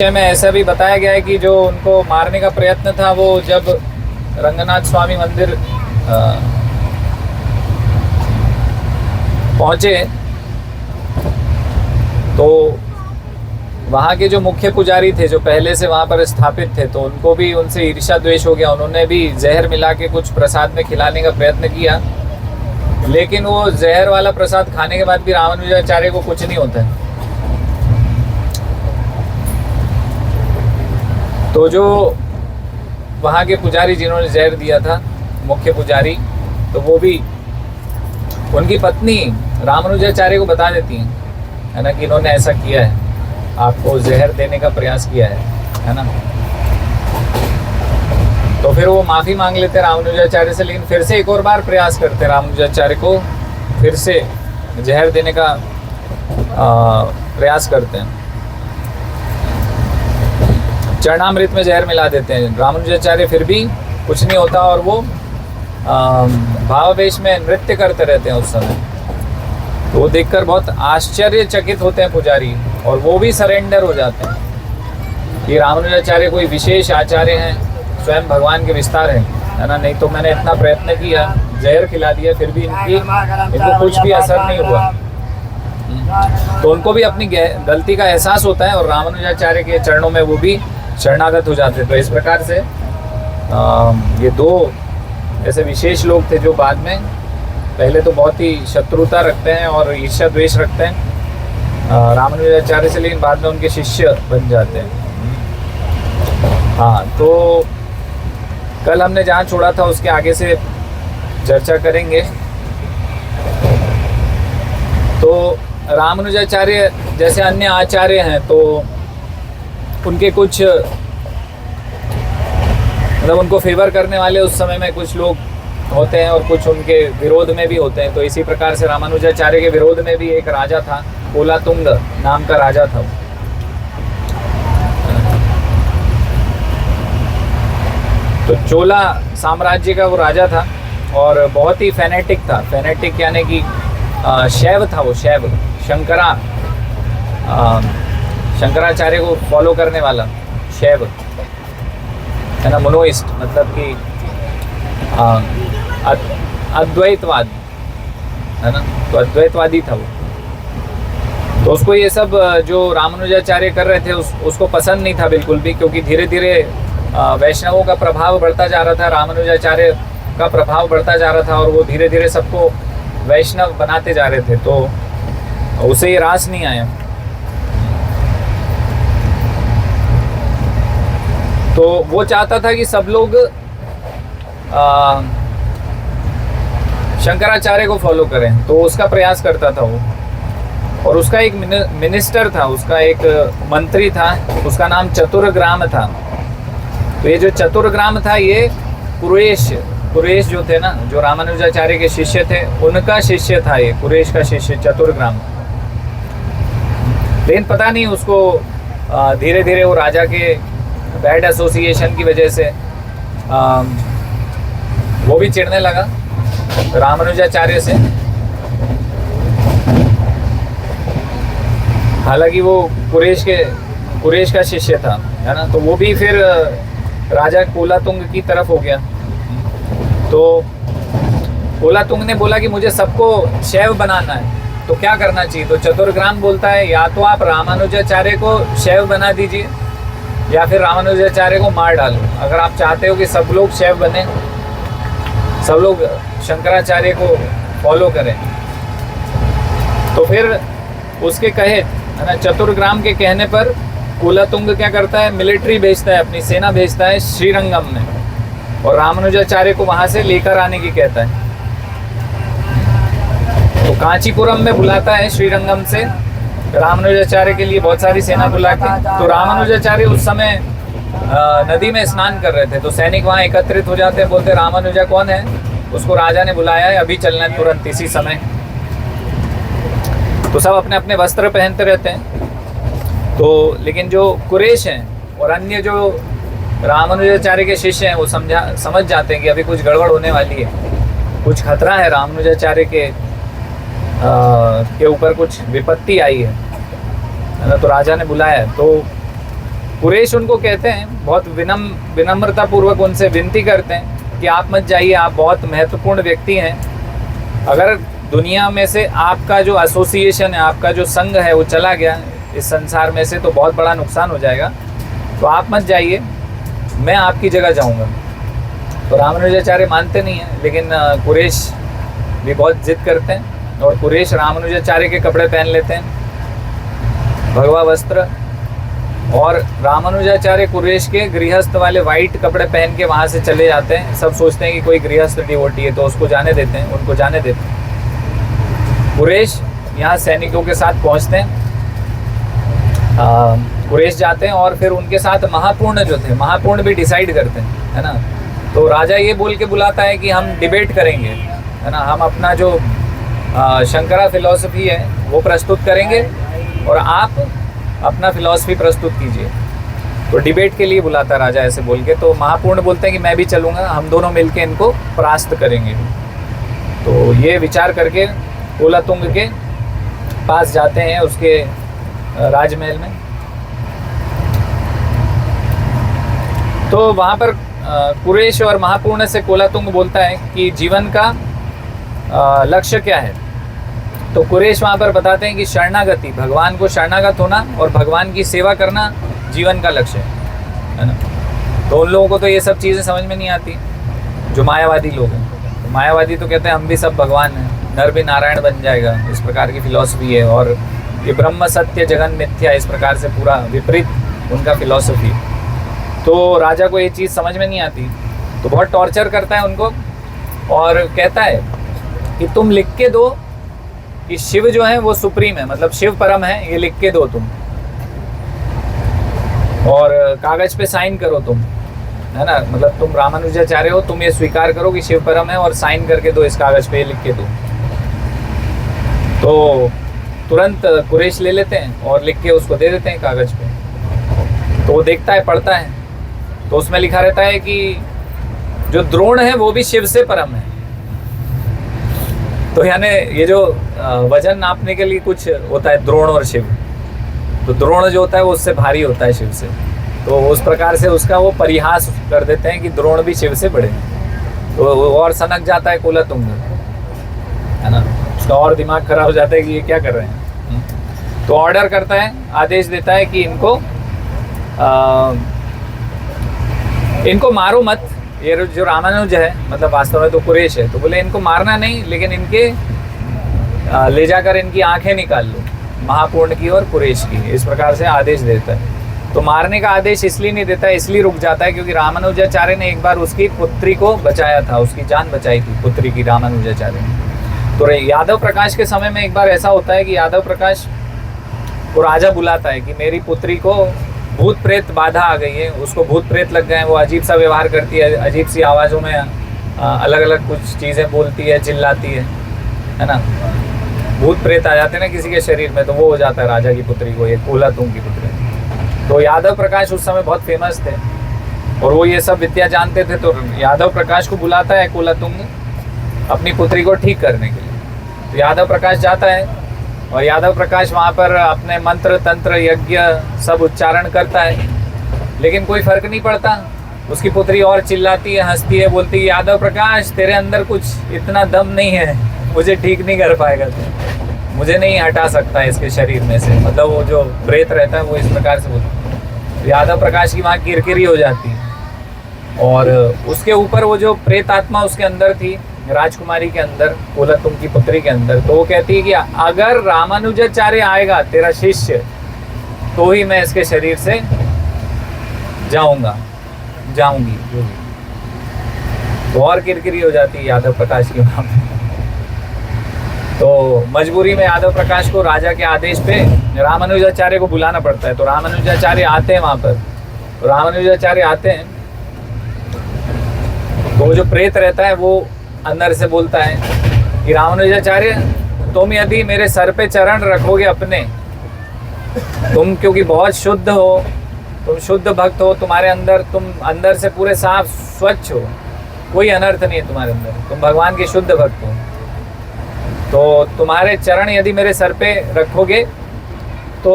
में ऐसा भी बताया गया है कि जो उनको मारने का प्रयत्न था वो जब रंगनाथ स्वामी मंदिर पहुंचे तो वहाँ के जो मुख्य पुजारी थे जो पहले से वहाँ पर स्थापित थे तो उनको भी उनसे ईर्ष्या द्वेष हो गया। उन्होंने भी जहर मिला के कुछ प्रसाद में खिलाने का प्रयत्न किया, लेकिन वो जहर वाला प्रसाद खाने के बाद भी रामानुजाचार्य को कुछ नहीं होता है। तो जो वहाँ के पुजारी जिन्होंने जहर दिया था, मुख्य पुजारी, तो वो भी उनकी पत्नी रामानुजाचार्य को बता देती हैं, है ना, कि इन्होंने ऐसा किया है, आपको जहर देने का प्रयास किया है ना। तो फिर वो माफ़ी मांग लेते रामानुजाचार्य से, लेकिन फिर से एक और बार प्रयास करते रामानुजाचार्य को फिर से जहर देने का प्रयास करते हैं। चरणामृत में जहर मिला देते हैं। रामानुजाचार्य फिर भी कुछ नहीं होता और वो भावावेश में नृत्य करते रहते हैं उस समय। तो वो देखकर बहुत आश्चर्यचकित होते हैं पुजारी और वो भी सरेंडर हो जाते हैं कि रामानुजाचार्य कोई विशेष आचार्य हैं, स्वयं भगवान के विस्तार हैं, है ना। नहीं तो मैंने इतना प्रयत्न किया, जहर खिला दिया, फिर भी इनको कुछ भी असर नहीं हुआ। तो उनको भी अपनी गलती का एहसास होता है और रामानुजाचार्य के चरणों में वो भी शरणागत हो जाते हैं। तो इस प्रकार से ये दो ऐसे विशेष लोग थे जो बाद में पहले तो बहुत ही शत्रुता रखते हैं और ईर्ष्या द्वेष रखते हैं रामानुजाचार्य से, लेकिन बाद में उनके शिष्य बन जाते हैं। हाँ, तो कल हमने जहाँ छोड़ा था उसके आगे से चर्चा करेंगे। तो रामानुजाचार्य जैसे अन्य आचार्य हैं तो उनके कुछ मतलब उनको फेवर करने वाले उस समय में कुछ लोग होते हैं और कुछ उनके विरोध में भी होते हैं। तो इसी प्रकार से रामानुजाचार्य के विरोध में भी एक राजा था, कोलातुंग नाम का राजा था। तो चोला साम्राज्य का वो राजा था और बहुत ही फेनेटिक था। फेनेटिक यानी कि शैव था वो, शैव, शंकराचार्य को फॉलो करने वाला शैव, है ना, मोनोइस्ट, मतलब कि अद्वैतवाद, है ना। तो अद्वैतवादी था वो। तो उसको ये सब जो रामानुजाचार्य कर रहे थे उसको पसंद नहीं था बिल्कुल भी, क्योंकि धीरे धीरे वैष्णवों का प्रभाव बढ़ता जा रहा था, रामानुजाचार्य का प्रभाव बढ़ता जा रहा था और वो धीरे धीरे सबको वैष्णव बनाते जा रहे थे। तो उसे ये रास नहीं आया। तो वो चाहता था कि सब लोग शंकराचार्य को फॉलो करें, तो उसका प्रयास करता था वो। और उसका एक मिनिस्टर था, उसका एक मंत्री था, उसका नाम चतुर्ग्राम था। तो ये जो चतुर्ग्राम था ये कुरेश जो थे ना, जो रामानुजाचार्य के शिष्य थे, उनका शिष्य था ये, कुरेश का शिष्य चतुर्ग्राम। लेकिन पता नहीं उसको धीरे धीरे वो राजा के बैड एसोसिएशन की वजह से वो भी चिढ़ने लगा रामानुजाचार्य से। हालांकि वो कुरेश का शिष्य था, है ना। तो वो भी फिर राजा कोलातुंग की तरफ हो गया। तो कोलातुंग ने बोला कि मुझे सबको शैव बनाना है, तो क्या करना चाहिए। तो चतुर्ग्राम बोलता है या तो आप रामानुजाचार्य को शैव बना दीजिए या फिर रामानुजाचार्य को मार डालो। अगर आप चाहते हो कि सब लोग शैव बने, सब लोग शंकराचार्य को फॉलो करें, तो फिर उसके कहे, है ना, चतुर्ग्राम के कहने पर कोलातुंग क्या करता है, मिलिट्री भेजता है, अपनी सेना भेजता है श्रीरंगम में और रामानुजाचार्य को वहाँ से लेकर आने की कहता है। तो कांचीपुरम में बुलाता है श्रीरंगम से रामानुजाचार्य के लिए बहुत सारी सेना बुला के। तो रामानुजाचार्य उस समय नदी में स्नान कर रहे थे, तो सैनिक वहाँ एकत्रित हो जाते हैं, बोलते रामानुजा कौन है, उसको राजा ने बुलाया है, अभी चलना है तुरंत इसी समय। तो सब अपने अपने वस्त्र पहनते रहते हैं। तो लेकिन जो कुरेश हैं और अन्य जो रामानुजाचार्य के शिष्य हैं वो समझ जाते हैं कि अभी कुछ गड़बड़ होने वाली है, कुछ खतरा है, रामानुजाचार्य के ऊपर कुछ विपत्ति आई है ना। तो राजा ने बुलाया। तो कुरैश उनको कहते हैं, बहुत विनम्रता पूर्वक उनसे विनती करते हैं कि आप मत जाइए, आप बहुत महत्वपूर्ण व्यक्ति हैं। अगर दुनिया में से आपका जो एसोसिएशन है, आपका जो संघ है वो चला गया इस संसार में से तो बहुत बड़ा नुकसान हो जाएगा, तो आप मत जाइए, मैं आपकी जगह जाऊंगा। तो रामानुजाचार्य मानते नहीं हैं, लेकिन कुरैश भी बहुत जिद करते हैं और कुरैश रामानुजाचार्य के कपड़े पहन लेते हैं, भगवा वस्त्र, और रामानुजाचार्य कुरैश के गृहस्थ वाले वाइट कपड़े पहन के वहाँ से चले जाते हैं। सब सोचते हैं कि कोई गृहस्थ डिवोटी है तो उसको जाने देते हैं, उनको जाने देते हैं। कुरैश यहाँ सैनिकों के साथ पहुँचते हैं, कुरैश जाते हैं और फिर उनके साथ महापूर्ण जो थे, महापूर्ण भी डिसाइड करते हैं, है ना। तो राजा ये बोल के बुलाता है कि हम डिबेट करेंगे, है ना, हम अपना जो शंकरा फिलॉसफी है वो प्रस्तुत करेंगे और आप अपना फिलॉसफी प्रस्तुत कीजिए। तो डिबेट के लिए बुलाता राजा ऐसे बोल के। तो महापूर्ण बोलते हैं कि मैं भी चलूँगा, हम दोनों मिलके इनको परास्त करेंगे। तो ये विचार करके कोलातुंग के पास जाते हैं, उसके राजमहल में। तो वहाँ पर कुरैश और महापूर्ण से कोलातुंग बोलता है कि जीवन का लक्ष्य क्या है। तो कुरैश वहाँ पर बताते हैं कि शरणागति, भगवान को शरणागत होना और भगवान की सेवा करना जीवन का लक्ष्य है ना। तो उन लोगों को तो ये सब चीज़ें समझ में नहीं आती, जो मायावादी लोग हैं। तो मायावादी तो कहते हैं हम भी सब भगवान हैं, नर भी नारायण बन जाएगा, इस प्रकार की फिलॉसफी है। और ये ब्रह्म सत्य जगन मिथ्या, इस प्रकार से पूरा विपरीत उनका फिलॉसफी। तो राजा को ये चीज़ समझ में नहीं आती, तो बहुत टॉर्चर करता है उनको और कहता है कि तुम लिख के दो कि शिव जो है वो सुप्रीम है, मतलब शिव परम है, ये लिख के दो तुम, और कागज पे साइन करो तुम, है ना, मतलब तुम रामानुजाचार्य हो, तुम ये स्वीकार करो कि शिव परम है और साइन करके दो इस कागज पे, लिख के दो। तो तुरंत कुरैश ले लेते हैं और लिख के उसको दे देते हैं कागज पे। तो वो देखता है, पढ़ता है, तो उसमें लिखा रहता है कि जो द्रोण है वो भी शिव से परम है। तो यानी ये जो वजन नापने के लिए कुछ होता है द्रोण और शिव, तो द्रोण जो होता है वो उससे भारी होता है शिव से। तो उस प्रकार से उसका वो परिहास कर देते हैं कि द्रोण भी शिव से बड़े। तो वो और सनक जाता है कोलातुंग, है ना, उसका और दिमाग खराब हो जाता है कि ये क्या कर रहे हैं। तो ऑर्डर करता है, आदेश देता है कि इनको मारो मत। ये जो रामानुज है, मतलब वास्तव में तो कुरैश है, तो बोले इनको मारना नहीं, लेकिन इनके ले जाकर इनकी आंखें निकाल लो, महापूर्ण की और कुरैश की। इस प्रकार से आदेश देता है। तो मारने का आदेश इसलिए नहीं देता, इसलिए रुक जाता है क्योंकि रामानुजाचार्य ने एक बार उसकी पुत्री को बचाया था, उसकी जान बचाई थी पुत्री की रामानुजाचार्य ने। तो यादव प्रकाश के समय में एक बार ऐसा होता है कि यादव प्रकाश को राजा बुलाता है कि मेरी पुत्री को भूत प्रेत बाधा आ गई है, उसको भूत प्रेत लग गए हैं, वो अजीब सा व्यवहार करती है, अजीब सी आवाज़ों में अलग अलग कुछ चीज़ें बोलती है, चिल्लाती है ना। भूत प्रेत आ जाते हैं ना किसी के शरीर में, तो वो हो जाता है राजा की पुत्री को, ये कोलातुंग की पुत्री। तो यादव प्रकाश उस समय बहुत फेमस थे और वो ये सब विद्या जानते थे। तो यादव प्रकाश को बुलाता है कोलातुंग अपनी पुत्री को ठीक करने के लिए। तो यादव प्रकाश जाता है और यादव प्रकाश वहाँ पर अपने मंत्र तंत्र यज्ञ सब उच्चारण करता है, लेकिन कोई फर्क नहीं पड़ता। उसकी पुत्री और चिल्लाती है, हंसती है, बोलती है यादव प्रकाश तेरे अंदर कुछ इतना दम नहीं है, मुझे ठीक नहीं कर पाएगा तू, मुझे नहीं हटा सकता है इसके शरीर में से, मतलब वो जो प्रेत रहता है वो इस प्रकार से बोलता है। तो यादव प्रकाश की वहाँ किरकिरी हो जाती है और उसके ऊपर वो जो प्रेत आत्मा उसके अंदर थी, राजकुमारी के अंदर, कोलातुंग की पुत्री के अंदर, तो वो कहती है कि अगर रामानुजाचार्य आएगा तेरा शिष्य तो ही मैं इसके शरीर से जाऊंगी। तो और किरकिरी हो जाती है यादव प्रकाश की वहाँ पे। तो मजबूरी में यादव प्रकाश को राजा के आदेश पे रामानुजाचार्य को बुलाना पड़ता है। तो रामानुजाचार्य आते हैं वहाँ पर। तो रामानुजाचार्य आते हैं तो वो जो प्रेत रहता है वो अंदर से बोलता है कि रामानुजाचार्य तुम यदि मेरे सर पे चरण रखोगे अपने, तुम क्योंकि बहुत शुद्ध हो, तुम शुद्ध भक्त हो, तुम्हारे अंदर, तुम अंदर से पूरे साफ स्वच्छ हो, कोई अनर्थ नहीं है तुम्हारे अंदर, तुम भगवान के शुद्ध भक्त हो, तो तुम्हारे चरण यदि मेरे सर पे रखोगे तो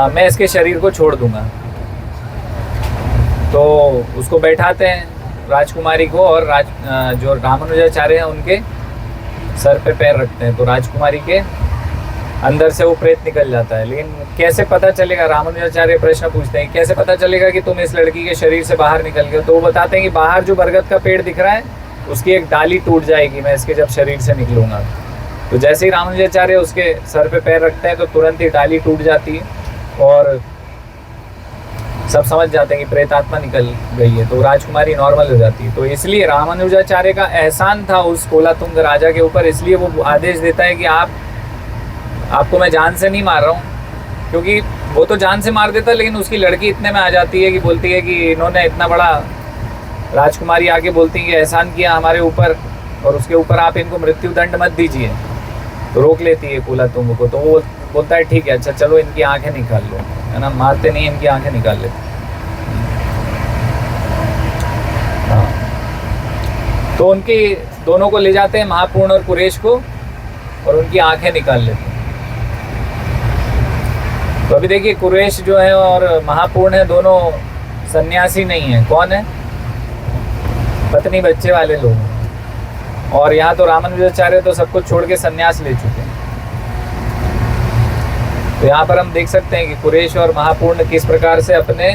मैं इसके शरीर को छोड़ दूंगा। तो उसको बैठाते हैं राजकुमारी को, और जो रामानुजाचार्य हैं उनके सर पे पैर रखते हैं, तो राजकुमारी के अंदर से वो प्रेत निकल जाता है। लेकिन कैसे पता चलेगा, रामानुजाचार्य प्रश्न पूछते हैं, कैसे पता चलेगा कि तुम इस लड़की के शरीर से बाहर निकल गए? तो वो बताते हैं कि बाहर जो बरगद का पेड़ दिख रहा है उसकी एक डाली टूट जाएगी मैं इसके जब शरीर से निकलूंगा। तो जैसे ही रामानुजाचार्य उसके सर पे पैर रखते हैं तो तुरंत ही डाली टूट जाती है और सब समझ जाते हैं कि प्रेतात्मा निकल गई है, तो राजकुमारी नॉर्मल हो जाती है। तो इसलिए रामानुजाचार्य का एहसान था उस कोलातुंग राजा के ऊपर, इसलिए वो आदेश देता है कि आपको मैं जान से नहीं मार रहा हूँ, क्योंकि वो तो जान से मार देता, लेकिन उसकी लड़की इतने में आ जाती है कि बोलती है कि इन्होंने इतना बड़ा, राजकुमारी आके बोलती है कि एहसान किया हमारे ऊपर और उसके ऊपर आप इनको मृत्यु दंड मत दीजिए। तो रोक लेती है कोलातुंग को। तो वो बोलता है ठीक है, अच्छा चलो इनकी आंखें निकाल लो, है ना, मारते नहीं, इनकी आंखें निकाल लेते। हाँ, तो उनकी दोनों को ले जाते हैं, महापूर्ण और कुरेश को, और उनकी आंखें निकाल लेते हैं। तो अभी देखिए कुरेश जो है और महापूर्ण है, दोनों सन्यासी नहीं है। कौन है? पत्नी बच्चे वाले लोग। और यहाँ तो रामानुजाचार्य तो सब कुछ छोड़ के सन्यास ले चुके हैं। तो यहाँ पर हम देख सकते हैं कि कुरेश और महापूर्ण किस प्रकार से अपने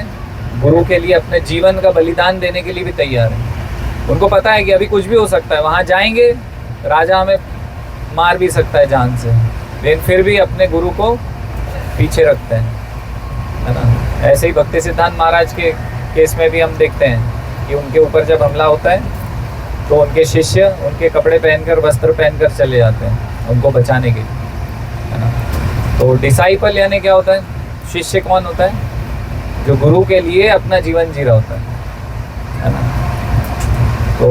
गुरु के लिए अपने जीवन का बलिदान देने के लिए भी तैयार है। उनको पता है कि अभी कुछ भी हो सकता है, वहाँ जाएंगे राजा हमें मार भी सकता है जान से, लेकिन फिर भी अपने गुरु को पीछे रखते हैं, है ना। ऐसे ही भक्ति सिद्धांत महाराज के केस में भी हम देखते हैं कि उनके ऊपर जब हमला होता है तो उनके शिष्य उनके कपड़े पहनकर, वस्त्र पहनकर चले जाते हैं उनको बचाने के लिए, है ना। तो डिसाइपल यानी क्या होता है? शिष्य कौन होता है? जो गुरु के लिए अपना जीवन जी रहा होता है ना। तो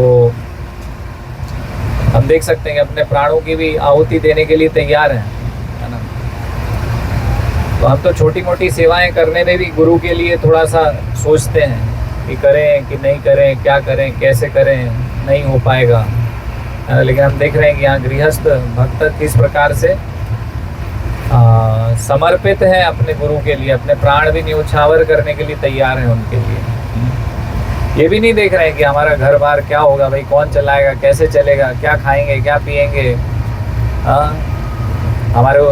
हम देख सकते हैं कि अपने प्राणों की भी आहुति देने के लिए तैयार हैं, है ना। तो हम तो छोटी मोटी सेवाएं करने में भी गुरु के लिए थोड़ा सा सोचते हैं कि करें कि नहीं करें, क्या करें, कैसे करें, नहीं हो पाएगा, है ना। लेकिन हम देख रहे हैं कि यहाँ गृहस्थ भक्त किस प्रकार से समर्पित है अपने गुरु के लिए, अपने प्राण भी न्योछावर करने के लिए तैयार हैं उनके लिए। ये भी नहीं देख रहे हैं कि हमारा घर बार क्या होगा, भाई कौन चलाएगा, कैसे चलेगा, क्या खाएंगे, क्या पिएंगे,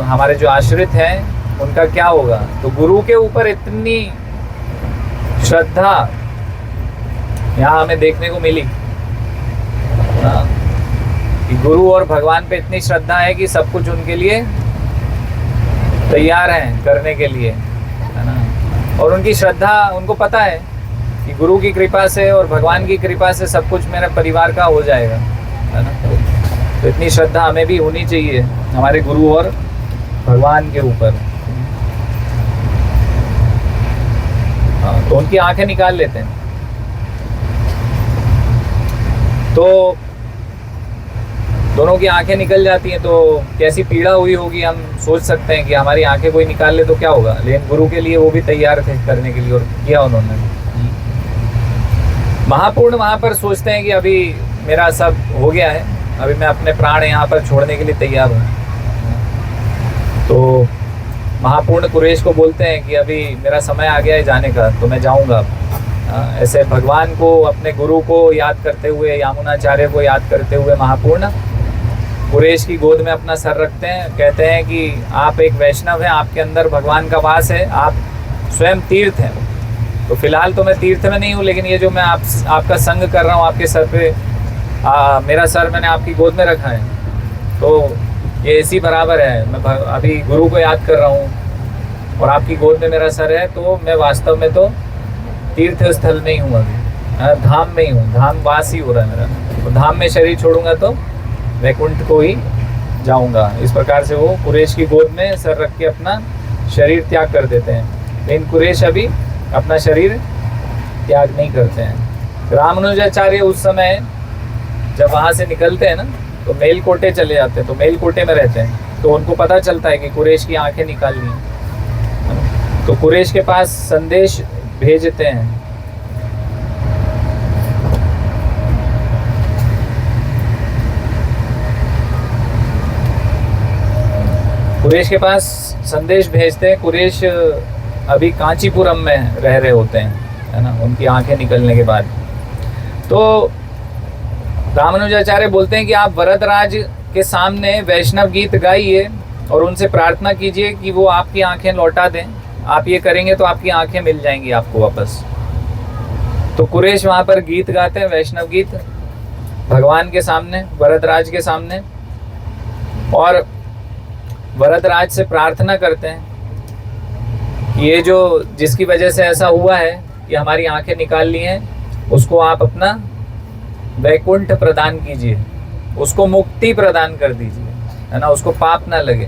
हमारे जो आश्रित हैं उनका क्या होगा। तो गुरु के ऊपर इतनी श्रद्धा यहाँ हमें देखने को मिली कि गुरु और भगवान पे इतनी श्रद्धा है कि सब कुछ उनके लिए तैयार हैं करने के लिए, है ना। और उनकी श्रद्धा, उनको पता है कि गुरु की कृपा से और भगवान की कृपा से सब कुछ मेरे परिवार का हो जाएगा, है ना। तो इतनी श्रद्धा हमें भी होनी चाहिए हमारे गुरु और भगवान के ऊपर। हाँ, तो उनकी आंखें निकाल लेते हैं। तो दोनों की आंखें निकल जाती हैं, तो कैसी पीड़ा हुई होगी हम सोच सकते हैं कि हमारी आंखें कोई निकाल ले तो क्या होगा। लेकिन गुरु के लिए वो भी तैयार थे करने के लिए, और किया उन्होंने। महापूर्ण वहाँ पर सोचते हैं कि अभी मेरा सब हो गया है, अभी मैं अपने प्राण यहाँ पर छोड़ने के लिए तैयार हूँ। तो महापूर्ण कुरेश को बोलते हैं कि अभी मेरा समय आ गया है जाने का, तो मैं जाऊँगा। ऐसे भगवान को, अपने गुरु को याद करते हुए, यामुनाचार्य को याद करते हुए महापूर्ण कुरेश की गोद में अपना सर रखते हैं। कहते हैं कि आप एक वैष्णव हैं, आपके अंदर भगवान का वास है, आप स्वयं तीर्थ हैं। तो फिलहाल तो मैं तीर्थ में नहीं हूँ, लेकिन ये जो मैं आपका संग कर रहा हूँ, आपके सर पे मेरा सर मैंने आपकी गोद में रखा है, तो ये इसी बराबर है। मैं अभी गुरु को याद कर रहा हूँ और आपकी गोद में मेरा सर है, तो मैं वास्तव में तो तीर्थ स्थल में ही हूँ, अभी धाम में ही हूँ, धाम वास ही हो रहा है मेरा। तो धाम में शरीर छोड़ूंगा तो वैकुंठ को ही जाऊंगा। इस प्रकार से वो कुरेश की गोद में सर रख के अपना शरीर त्याग कर देते हैं। लेकिन कुरेश अभी अपना शरीर त्याग नहीं करते हैं। रामानुजाचार्य उस समय जब वहाँ से निकलते हैं ना, तो मेलकोटे चले जाते हैं, तो मेलकोटे में रहते हैं। तो उनको पता चलता है कि कुरेश की आंखें निकालनी है, तो कुरेश के पास संदेश भेजते हैं। कुरेश के पास संदेश भेजते हैं। कुरेश अभी कांचीपुरम में रह रहे होते हैं, है ना, उनकी आंखें निकलने के बाद। तो रामानुजाचार्य बोलते हैं कि आप वरदराज के सामने वैष्णव गीत गाइए और उनसे प्रार्थना कीजिए कि वो आपकी आंखें लौटा दें। आप ये करेंगे तो आपकी आंखें मिल जाएंगी आपको वापस। तो कुरेश वहाँ पर गीत गाते हैं, वैष्णव गीत, भगवान के सामने, वरदराज के सामने, और वरदराज से प्रार्थना करते हैं कि ये जो जिसकी वजह से ऐसा हुआ है कि हमारी आंखें निकाल ली हैं, उसको आप अपना वैकुंठ प्रदान कीजिए, उसको मुक्ति प्रदान कर दीजिए, है ना, उसको पाप ना लगे,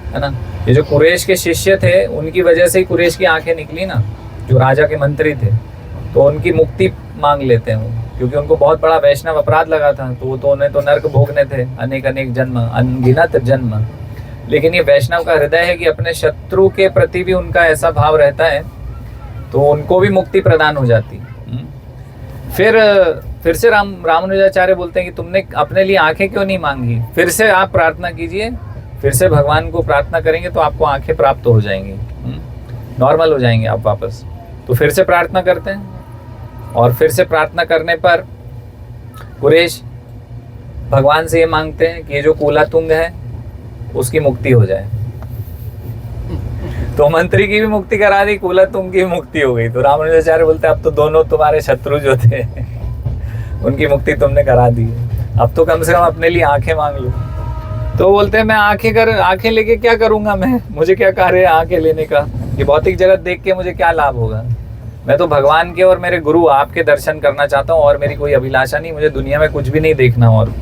है ना। ये जो कुरेश के शिष्य थे उनकी वजह से ही कुरेश की आंखें निकली ना, जो राजा के मंत्री थे, तो उनकी मुक्ति मांग लेते हैं वो, क्योंकि उनको बहुत बड़ा वैष्णव अपराध लगा था। तो वो तो उन्हें तो नर्क भोगने थे, अनेक अनेक जन्म, अनगिनत जन्म। लेकिन ये वैष्णव का हृदय है कि अपने शत्रु के प्रति भी उनका ऐसा भाव रहता है, तो उनको भी मुक्ति प्रदान हो जाती। फिर से रामानुजाचार्य बोलते हैं कि तुमने अपने लिए आंखें क्यों नहीं मांगी, फिर से आप प्रार्थना कीजिए, फिर से भगवान को प्रार्थना करेंगे तो आपको आंखें प्राप्त हो जाएंगी, नॉर्मल हो जाएंगे आप वापस। तो फिर से प्रार्थना करते हैं, और फिर से प्रार्थना करने पर कुरेश भगवान से ये मांगते हैं कि ये जो कुलातुंग है उसकी मुक्ति हो जाए। तो मंत्री की भी मुक्ति करा दी, कुलातुंग की भी मुक्ति हो गई। तो रामानुजाचार्य बोलते हैं अब तो दोनों तुम्हारे शत्रु जो थे उनकी मुक्ति तुमने करा दी, अब तो कम से कम अपने लिए आंखें मांग लो। तो बोलते हैं मैं आंखें लेके क्या करूंगा, मैं, मुझे क्या कार्य है आंखें लेने का, ये भौतिक जगत देख के मुझे क्या लाभ होगा। मैं तो भगवान के और मेरे गुरु आपके दर्शन करना चाहता हूँ, और मेरी कोई अभिलाषा नहीं, मुझे दुनिया में कुछ भी नहीं देखना। और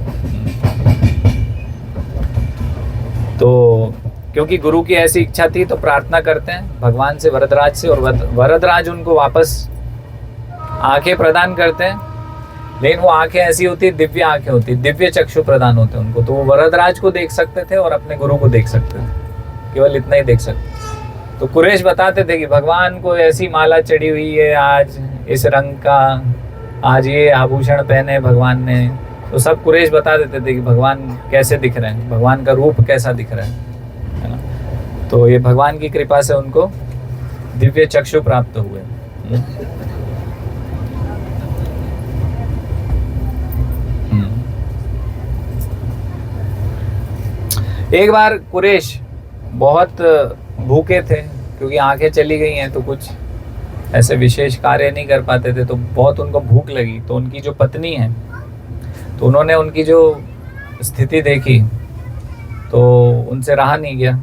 तो क्योंकि गुरु की ऐसी इच्छा थी तो प्रार्थना करते हैं भगवान से, वरदराज से, और वरदराज उनको वापस आंखें प्रदान करते हैं। लेकिन वो आंखें ऐसी होती, दिव्य आंखें होती, दिव्य चक्षु प्रदान होते हैं उनको। तो वो वरदराज को देख सकते थे और अपने गुरु को देख सकते थे, केवल इतना ही देख सकते। तो कुरेश बताते थे कि भगवान को ऐसी माला चढ़ी हुई है आज, इस रंग का, आज ये आभूषण पहने भगवान ने। तो सब कुरेश बता देते थे कि भगवान कैसे दिख रहे हैं, भगवान का रूप कैसा दिख रहा है ना। तो ये भगवान की कृपा से उनको दिव्य चक्षु प्राप्त हुए। एक बार कुरेश बहुत भूखे थे, क्योंकि आंखें चली गई हैं तो कुछ ऐसे विशेष कार्य नहीं कर पाते थे, तो बहुत उनको भूख लगी। तो उनकी जो पत्नी है, तो उन्होंने उनकी जो स्थिति देखी तो उनसे रहा नहीं गया।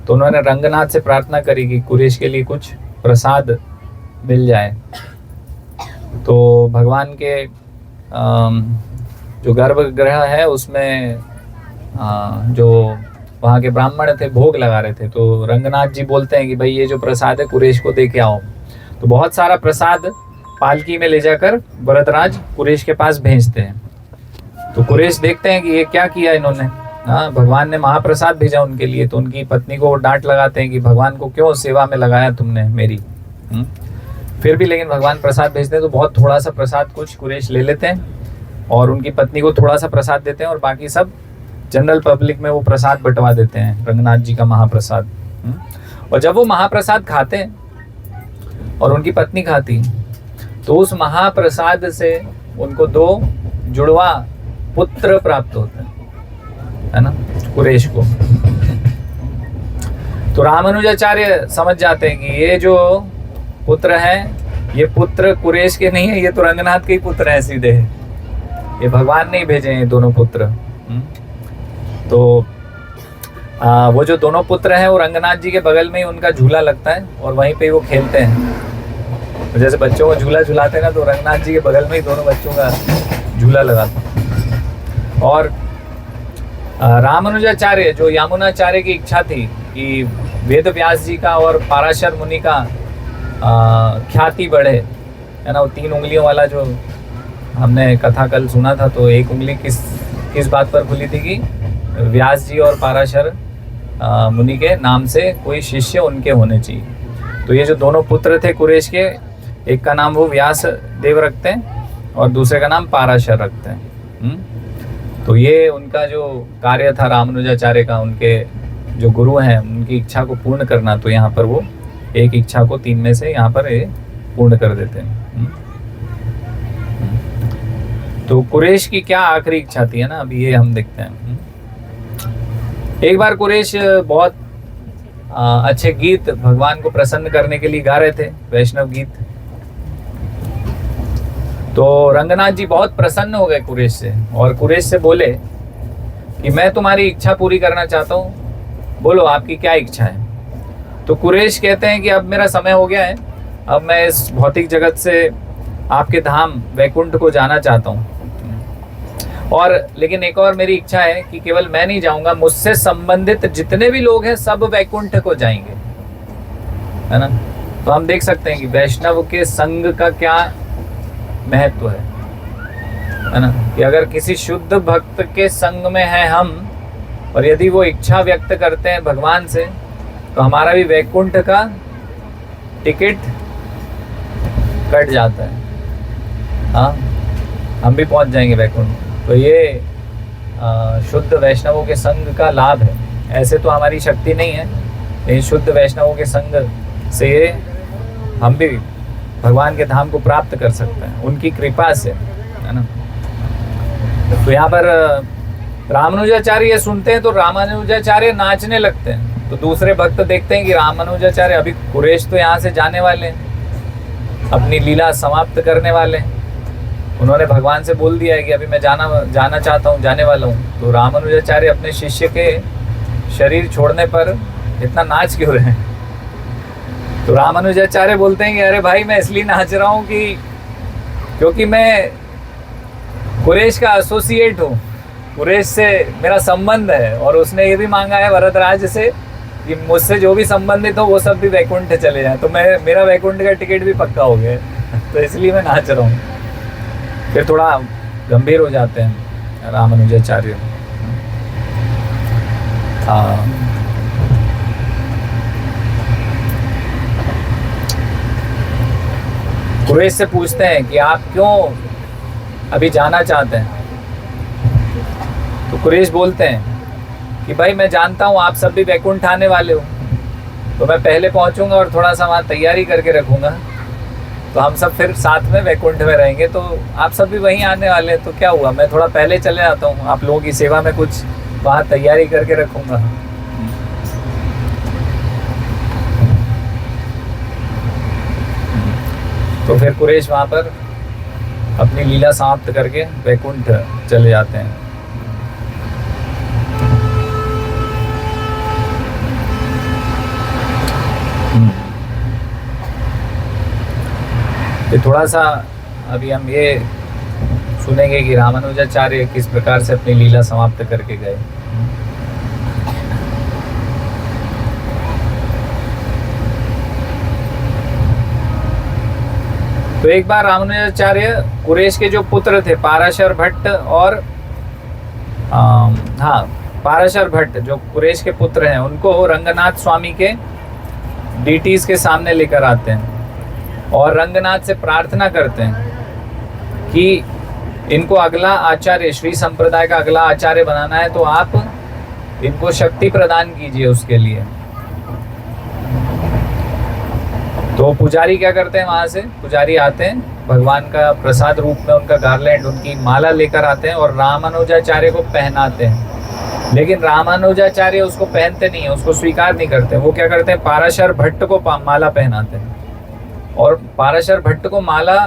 तो उन्होंने रंगनाथ से प्रार्थना करी कि कुरेश के लिए कुछ प्रसाद मिल जाए। तो भगवान के जो गर्भगृह है उसमें जो वहाँ के ब्राह्मण थे भोग लगा रहे थे। तो रंगनाथ जी बोलते हैं कि भाई ये जो प्रसाद है कुरेश को दे के आओ। तो बहुत सारा प्रसाद पालकी में ले जाकर वरदराज कुरेश के पास भेजते हैं। तो कुरेश देखते हैं कि ये क्या किया इन्होंने, भगवान ने महाप्रसाद भेजा उनके लिए। तो उनकी पत्नी को डांट लगाते हैं कि भगवान को क्यों सेवा में लगाया तुमने मेरी। फिर भी लेकिन भगवान प्रसाद भेजते हैं, तो बहुत थोड़ा सा प्रसाद कुछ कुरेश ले लेते हैं और उनकी पत्नी को थोड़ा सा प्रसाद देते हैं, और बाकी सब जनरल पब्लिक में वो प्रसाद बंटवा देते हैं, रंगनाथ जी का महाप्रसाद। और जब वो महाप्रसाद खाते हैं और उनकी पत्नी खाती, तो उस महाप्रसाद से उनको 2 जुड़वा पुत्र प्राप्त होते हैं, है ना, कुरेश को। तो रामानुजाचार्य समझ जाते हैं कि ये जो पुत्र हैं, ये पुत्र कुरेश के नहीं है, ये तो रंगनाथ के ही पुत्र हैं सीधे, ये भगवान ने ही भेजे हैं दोनों पुत्र। तो वो जो दोनों पुत्र हैं वो रंगनाथ जी के बगल में ही उनका झूला लगता है और वहीं पे वो खेलते हैं। तो जैसे बच्चों को झूला झुलाते हैं ना, तो रंगनाथ जी के बगल में ही दोनों बच्चों का झूला लगाते हैं। और रामानुजाचार्य जो यामुनाचार्य की इच्छा थी कि वेद व्यास जी का और पाराशर मुनि का ख्याति बढ़े, है ना, वो 3 उंगलियों वाला जो हमने कथा कल सुना था। तो एक उंगली किस बात पर खुली थी कि व्यास जी और पाराशर मुनि के नाम से कोई शिष्य उनके होने चाहिए। तो ये जो दोनों पुत्र थे कुरेश के, एक का नाम वो व्यास देव रखते हैं और दूसरे का नाम पाराशर रखते हैं। तो ये उनका जो कार्य था रामानुजाचार्य का, उनके जो गुरु हैं उनकी इच्छा को पूर्ण करना। तो यहाँ पर वो एक इच्छा को 3 में से यहाँ पर ये पूर्ण कर देते हैं। तो कुरैश की क्या आखिरी इच्छा थी, है ना, अभी ये हम देखते हैं। एक बार कुरैश बहुत अच्छे गीत भगवान को प्रसन्न करने के लिए गा रहे थे, वैष्णव गीत। तो रंगनाथ जी बहुत प्रसन्न हो गए कुरैश से, और कुरैश से बोले कि मैं तुम्हारी इच्छा पूरी करना चाहता हूँ, बोलो आपकी क्या इच्छा है। तो कुरैश कहते हैं कि अब मेरा समय हो गया है, अब मैं इस भौतिक जगत से आपके धाम वैकुंठ को जाना चाहता हूँ, और लेकिन एक और मेरी इच्छा है कि केवल मैं नहीं जाऊंगा, मुझसे संबंधित जितने भी लोग हैं सब वैकुंठ को जाएंगे, है ना। तो हम देख सकते हैं कि वैष्णव के संग का क्या महत्व है ना, कि अगर किसी शुद्ध भक्त के संग में है हम, और यदि वो इच्छा व्यक्त करते हैं भगवान से, तो हमारा भी वैकुंठ का टिकट कट जाता है। हाँ, हम भी पहुंच जाएंगे वैकुंठ। तो ये शुद्ध वैष्णवों के संग का लाभ है। ऐसे तो हमारी शक्ति नहीं है, लेकिन शुद्ध वैष्णवों के संग से हम भी भगवान के धाम को प्राप्त कर सकते हैं, उनकी कृपा से, है ना। तो यहाँ पर रामानुजाचार्य ये सुनते हैं तो रामानुजाचार्य नाचने लगते हैं। तो दूसरे भक्त देखते हैं कि रामानुजाचार्य, अभी कुरैश तो यहाँ से जाने वाले हैं, अपनी लीला समाप्त करने वाले हैं, उन्होंने भगवान से बोल दिया है कि अभी मैं जाना चाहता हूँ, जाने वाला हूँ। तो रामानुजाचार्य अपने शिष्य के शरीर छोड़ने पर इतना नाच क्यों रहे हैं। तो रामानुजाचार्य बोलते हैं कि अरे भाई, मैं इसलिए नाच रहा हूँ कि क्योंकि मैं कुरैश का एसोसिएट हूँ, कुरैश से मेरा संबंध है, और उसने ये भी मांगा है वरदराज से कि मुझसे जो भी संबंधित हो वो सब भी वैकुंठ चले जाएं। तो मेरा वैकुंठ का टिकट भी पक्का हो गया तो इसलिए मैं नाच रहा हूँ। फिर थोड़ा गंभीर हो जाते हैं रामानुजाचार्य। कुरैश से पूछते हैं कि आप क्यों अभी जाना चाहते हैं। तो कुरैश बोलते हैं कि भाई, मैं जानता हूँ आप सब भी वैकुंठ आने वाले हो, तो मैं पहले पहुँचूंगा और थोड़ा सा वहाँ तैयारी करके रखूँगा, तो हम सब फिर साथ में वैकुंठ में रहेंगे। तो आप सब भी वहीं आने वाले हैं, तो क्या हुआ, मैं थोड़ा पहले चले जाता हूँ, आप लोगों की सेवा में कुछ वहाँ तैयारी करके रखूँगा। तो फिर कुरैश वहाँ पर अपनी लीला समाप्त करके वैकुंठ चले जाते हैं। ये थोड़ा सा अभी हम ये सुनेंगे कि रामानुजाचार्य किस प्रकार से अपनी लीला समाप्त करके गए। तो एक बार रामानुजाचार्य कुरैश के जो पुत्र थे पाराशर भट्ट और पाराशर भट्ट जो कुरैश के पुत्र हैं, उनको रंगनाथ स्वामी के डीटीज के सामने लेकर आते हैं और रंगनाथ से प्रार्थना करते हैं कि इनको अगला आचार्य, श्री संप्रदाय का अगला आचार्य बनाना है, तो आप इनको शक्ति प्रदान कीजिए उसके लिए। तो पुजारी क्या करते हैं, वहां से पुजारी आते हैं, भगवान का प्रसाद रूप में उनका गार्लैंड, उनकी माला लेकर आते हैं और रामानुजाचार्य को पहनाते हैं। लेकिन रामानुजाचार्य उसको पहनते नहीं है, उसको स्वीकार नहीं करते। वो क्या करते हैं, पाराशर भट्ट को माला पहनाते हैं, और पाराशर भट्ट को माला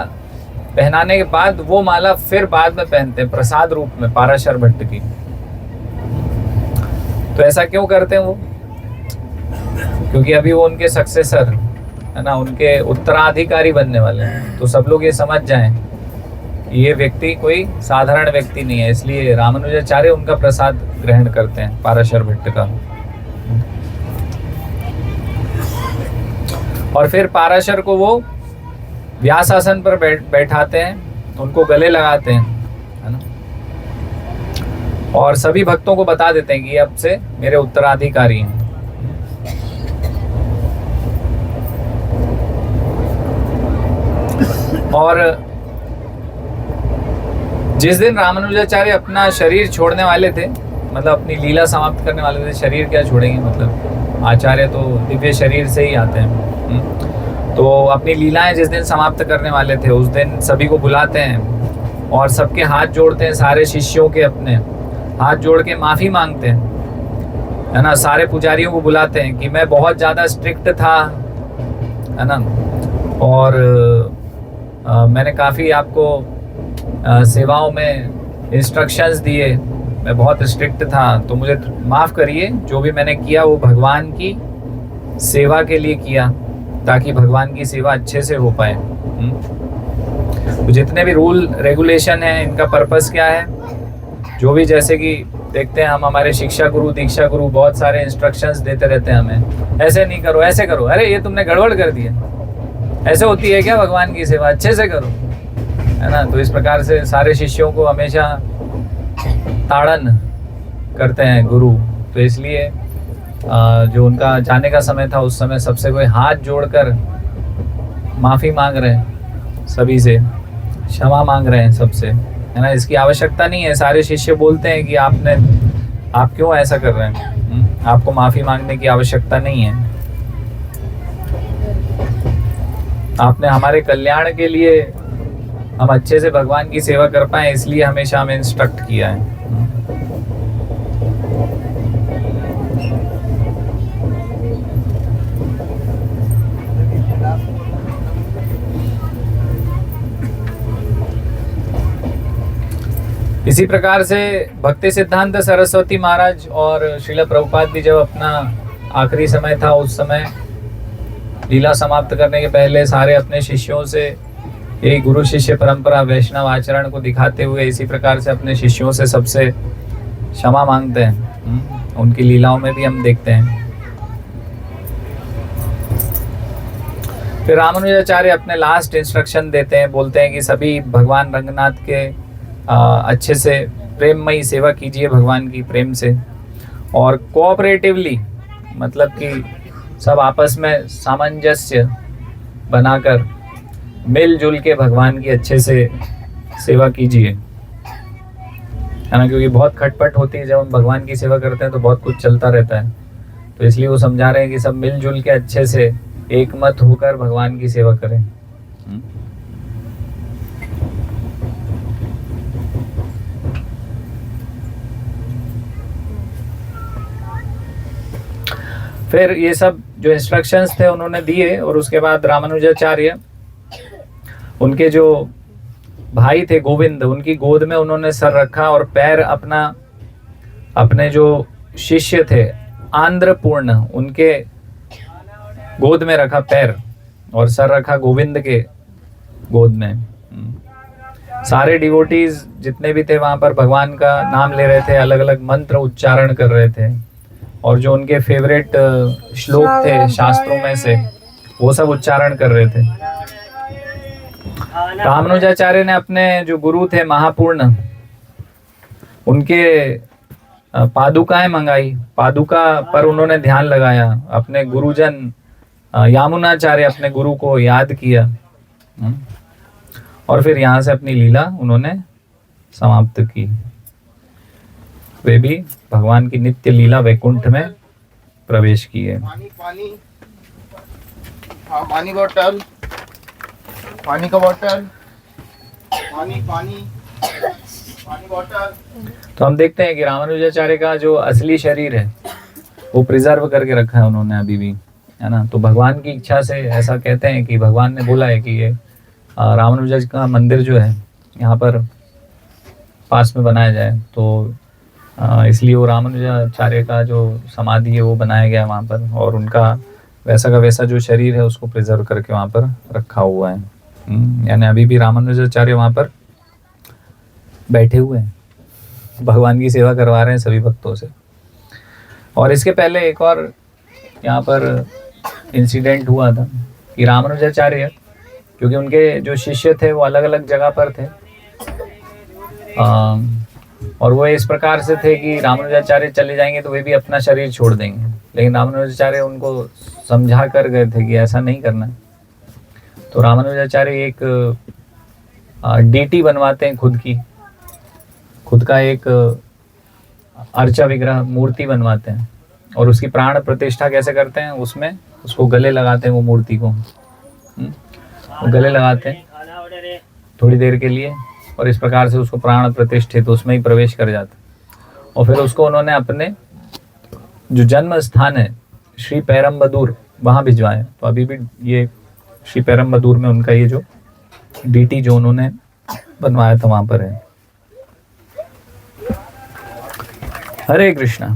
पहनाने के बाद वो माला फिर बाद में पहनते हैं प्रसाद रूप में पाराशर भट्ट की। तो ऐसा क्यों करते हैं वो? क्योंकि अभी वो उनके सक्सेसर है ना, उनके उत्तराधिकारी बनने वाले हैं। तो सब लोग ये समझ जाएं कि ये व्यक्ति कोई साधारण व्यक्ति नहीं है, इसलिए रामानुजाचार्य उनका प्रसाद ग्रहण करते हैं पाराशर भट्ट का। और फिर पाराशर को वो व्यासासन पर बैठाते हैं, उनको गले लगाते हैं, है ना, और सभी भक्तों को बता देते हैं कि ये अब से मेरे उत्तराधिकारी हैं। और जिस दिन रामानुजाचार्य अपना शरीर छोड़ने वाले थे, मतलब अपनी लीला समाप्त करने वाले थे, शरीर क्या छोड़ेंगे, मतलब आचार्य तो दिव्य शरीर से ही आते हैं। तो अपनी लीलाएं जिस दिन समाप्त करने वाले थे उस दिन सभी को बुलाते हैं और सबके हाथ जोड़ते हैं, सारे शिष्यों के अपने हाथ जोड़ के माफ़ी मांगते हैं, है ना। सारे पुजारियों को बुलाते हैं कि मैं बहुत ज़्यादा स्ट्रिक्ट था, है ना, और मैंने काफ़ी आपको सेवाओं में इंस्ट्रक्शंस दिए, मैं बहुत स्ट्रिक्ट था, तो मुझे माफ़ करिए। जो भी मैंने किया वो भगवान की सेवा के लिए किया, ताकि भगवान की सेवा अच्छे से हो पाए। तो जितने भी रूल रेगुलेशन हैं इनका पर्पस क्या है, जो भी, जैसे कि देखते हैं हम हमारे शिक्षा गुरु दीक्षा गुरु बहुत सारे इंस्ट्रक्शंस देते रहते हैं हमें, ऐसे नहीं करो, ऐसे करो, अरे ये तुमने गड़बड़ कर दिया, ऐसे होती है क्या भगवान की सेवा, अच्छे से करो, है ना। तो इस प्रकार से सारे शिष्यों को हमेशा ताड़न करते हैं गुरु। तो इसलिए जो उनका जाने का समय था उस समय सबसे कोई हाथ जोड़कर माफ़ी मांग रहे हैं, सभी से क्षमा मांग रहे हैं सबसे, है ना। इसकी आवश्यकता नहीं है। सारे शिष्य बोलते हैं कि आप क्यों ऐसा कर रहे हैं, आपको माफ़ी मांगने की आवश्यकता नहीं है। आपने हमारे कल्याण के लिए, हम अच्छे से भगवान की सेवा कर पाए, इसलिए हमेशा हमें इंस्ट्रक्ट किया है। इसी प्रकार से भक्ति सिद्धांत सरस्वती महाराज और श्रील प्रभुपाद भी जब अपना आखिरी समय था उस समय लीला समाप्त करने के पहले सारे अपने शिष्यों से यही गुरु शिष्य परंपरा वैष्णव आचरण को दिखाते हुए इसी प्रकार से अपने शिष्यों से सबसे क्षमा मांगते हैं। उनकी लीलाओं में भी हम देखते हैं। फिर रामानुजाचार्य अपने लास्ट इंस्ट्रक्शन देते हैं, बोलते हैं कि सभी भगवान रंगनाथ के अच्छे से प्रेममयी सेवा कीजिए भगवान की प्रेम से, और कोऑपरेटिवली, मतलब कि सब आपस में सामंजस्य बनाकर मिलजुल के भगवान की अच्छे से सेवा कीजिए, है ना। क्योंकि बहुत खटपट होती है जब हम भगवान की सेवा करते हैं तो बहुत कुछ चलता रहता है। तो इसलिए वो समझा रहे हैं कि सब मिलजुल के अच्छे से एकमत होकर भगवान की सेवा करें। फिर ये सब जो इंस्ट्रक्शंस थे उन्होंने दिए, और उसके बाद रामानुजाचार्य उनके जो भाई थे गोविंद, उनकी गोद में उन्होंने सर रखा और पैर अपने जो शिष्य थे आंध्रपूर्ण, उनके गोद में रखा पैर, और सर रखा गोविंद के गोद में। सारे डिवोटीज जितने भी थे वहाँ पर भगवान का नाम ले रहे थे, अलग अलग मंत्र उच्चारण कर रहे थे, और जो उनके फेवरेट श्लोक थे शास्त्रों में से वो सब उच्चारण कर रहे थे। रामानुजाचार्य ने अपने जो गुरु थे महापूर्ण, उनके पादुकाएं मंगाई, पादुका पर उन्होंने ध्यान लगाया, अपने गुरुजन यामुनाचार्य अपने गुरु को याद किया, और फिर यहाँ से अपनी लीला उन्होंने समाप्त की। वे भी भगवान की नित्य लीला वैकुंठ में प्रवेश किए। पानी बोतल, पानी का बोतल, पानी बोतल। तो हम देखते हैं कि रामानुजाचार्य का जो असली शरीर है वो प्रिजर्व करके रखा है उन्होंने अभी भी, है ना। तो भगवान की इच्छा से ऐसा कहते हैं कि भगवान ने बोला है कि ये रामानुजा का मंदिर जो है यहाँ पर पास में बनाया जाए, तो इसलिए वो रामानुजाचार्य का जो समाधि है वो बनाया गया वहाँ पर, और उनका वैसा का वैसा जो शरीर है उसको प्रिजर्व करके वहाँ पर रखा हुआ है। यानी अभी भी रामानुजाचार्य वहाँ पर बैठे हुए हैं, भगवान की सेवा करवा रहे हैं सभी भक्तों से। और इसके पहले एक और यहाँ पर इंसिडेंट हुआ था कि रामानुजाचार्य, क्योंकि उनके जो शिष्य थे वो अलग अलग जगह पर थे, और वो इस प्रकार से थे कि रामानुजाचार्य चले जाएंगे तो वे भी अपना शरीर छोड़ देंगे, लेकिन रामानुजाचार्य उनको समझा कर गए थे कि ऐसा नहीं करना है। तो रामानुजाचार्य एक डीटी बनवाते हैं, खुद का एक अर्चा विग्रह मूर्ति बनवाते हैं, और उसकी प्राण प्रतिष्ठा कैसे करते हैं, उसमें उसको गले लगाते हैं वो मूर्ति को, वो गले लगाते हैं थोड़ी देर के लिए, और इस प्रकार से उसको प्राण प्रतिष्ठित उसमें ही प्रवेश कर जाते हैं। और फिर उसको उन्होंने अपने जो जन्म स्थान है श्री पेरम्बदूर वहाँ भिजवाए। तो अभी भी ये श्री पेरम्बदूर में उनका ये जो डीटी जो उन्होंने बनवाया था वहाँ पर है। हरे कृष्णा।